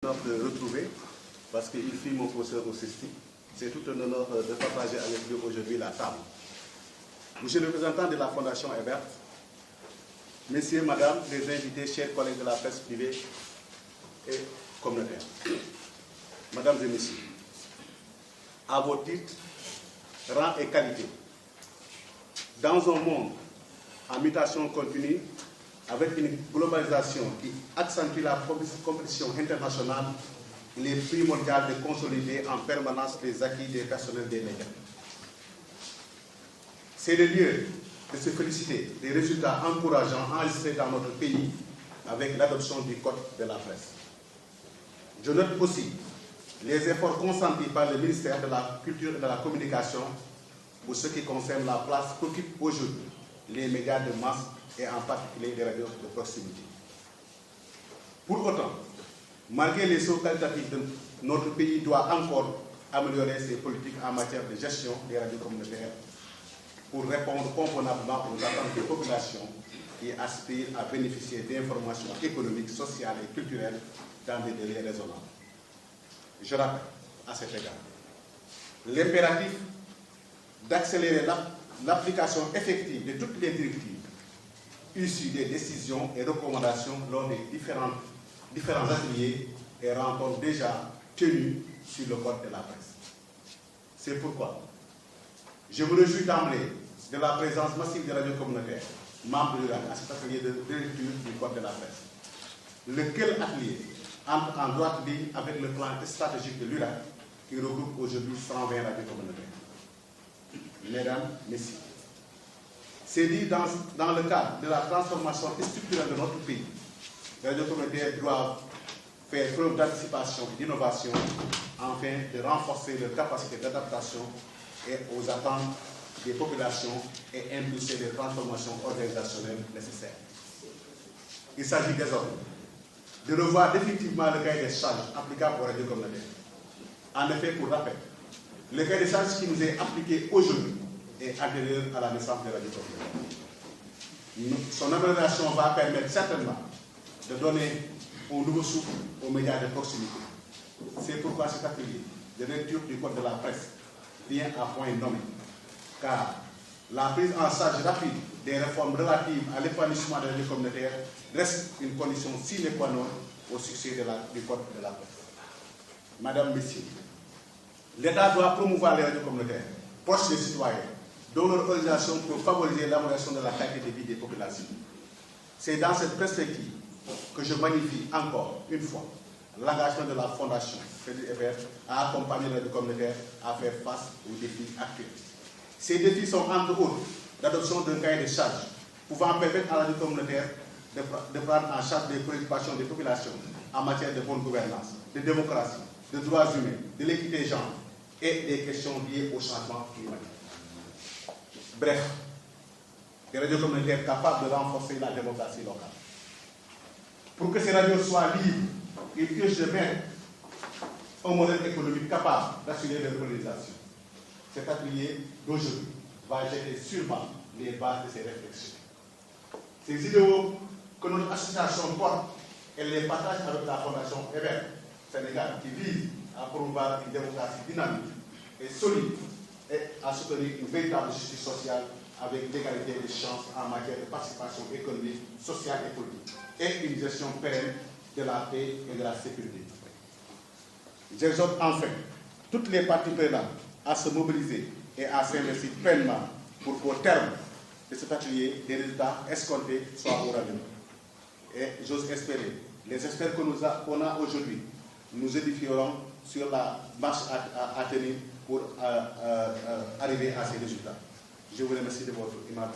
De retrouver, parce qu'il fut mon professeur au CESTI. C'est tout un honneur de partager avec lui aujourd'hui la table. Monsieur le représentant de la Fondation Ebert, messieurs, madame, les invités, chers collègues de la presse privée et communautaire, mesdames et messieurs, à vos titres, rang et qualité, dans un monde en mutation continue, avec une globalisation qui accentue la compétition internationale, il est primordial de consolider en permanence les acquis des personnels des médias. C'est le lieu de se féliciter des résultats encourageants enregistrés dans notre pays avec l'adoption du Code de la presse. Je note aussi les efforts consentis par le ministère de la Culture et de la Communication pour ce qui concerne la place qu'occupent aujourd'hui les médias de masse et en particulier les radios de proximité. Pour autant, malgré les sauts qualitatifs, notre pays doit encore améliorer ses politiques en matière de gestion des radios communautaires pour répondre convenablement aux attentes des populations qui aspirent à bénéficier d'informations économiques, sociales et culturelles dans des délais raisonnables. Je rappelle à cet égard l'impératif d'accélérer l'application effective de toutes les directives issues des décisions et recommandations lors des différents ateliers et rencontres déjà tenus sur le code de la presse. C'est pourquoi je me réjouis d'emblée de la présence massive des radios communautaires, membres de l'URAC, à cet atelier de lecture du code de la presse. Lequel atelier entre en droite ligne avec le plan stratégique de l'URAC qui regroupe aujourd'hui 120 radios communautaires. Mesdames, messieurs, c'est dit dans le cadre de la transformation structurelle de notre pays. Les radios communautaires doivent faire preuve d'anticipation et d'innovation afin de renforcer leur capacité d'adaptation et aux attentes des populations et impulser les transformations organisationnelles nécessaires. Il s'agit désormais de revoir définitivement le cahier des charges applicable aux radios communautaires. En effet, pour rappel, le cahier des charges qui nous est appliqué aujourd'hui est antérieur à la naissance des radios communautaires. Son amélioration va permettre certainement de donner un nouveau souffle aux médias de proximité. C'est pourquoi cet atelier de lecture du code de la presse vient à point nommé, car la prise en charge rapide des réformes relatives à l'épanouissement des radios communautaires reste une condition sine qua non au succès du code de la presse. Madame, Messieurs, l'État doit promouvoir les radios communautaires proches des citoyens, dont leur organisation peut favoriser l'amélioration de la qualité de vie des populations. C'est dans cette perspective que je magnifie encore une fois l'engagement de la Fondation Frédéric Ebert à accompagner les radios communautaires à faire face aux défis actuels. Ces défis sont entre autres l'adoption d'un cahier de charges pouvant permettre à la radio communautaire de prendre en charge les préoccupations des populations en matière de bonne gouvernance, de démocratie, de droits humains, de l'équité genre et des questions liées au changement climatique. Bref, des radios communautaires capables de renforcer la démocratie locale. Pour que ces radios soient libres, il urge de mettre un modèle économique capable d'assurer leur organisation. Cet atelier d'aujourd'hui va jeter sûrement les bases de ces réflexions. Ces idéaux que notre association porte, elle les partage avec la Fondation Ebert Sénégal qui vise à promouvoir une démocratie dynamique et solide et à soutenir une véritable justice sociale avec l'égalité des chances en matière de participation économique, sociale et politique, et une gestion pérenne de la paix et de la sécurité. J'exhorte enfin toutes les parties prenantes à se mobiliser et à s'investir pleinement pour qu'au terme de cet atelier, les résultats escomptés soient au rendez-vous. Et j'ose espérer, les experts qu'on a aujourd'hui nous édifieront sur la marche à tenir pour arriver à ces résultats. Je vous remercie de votre image.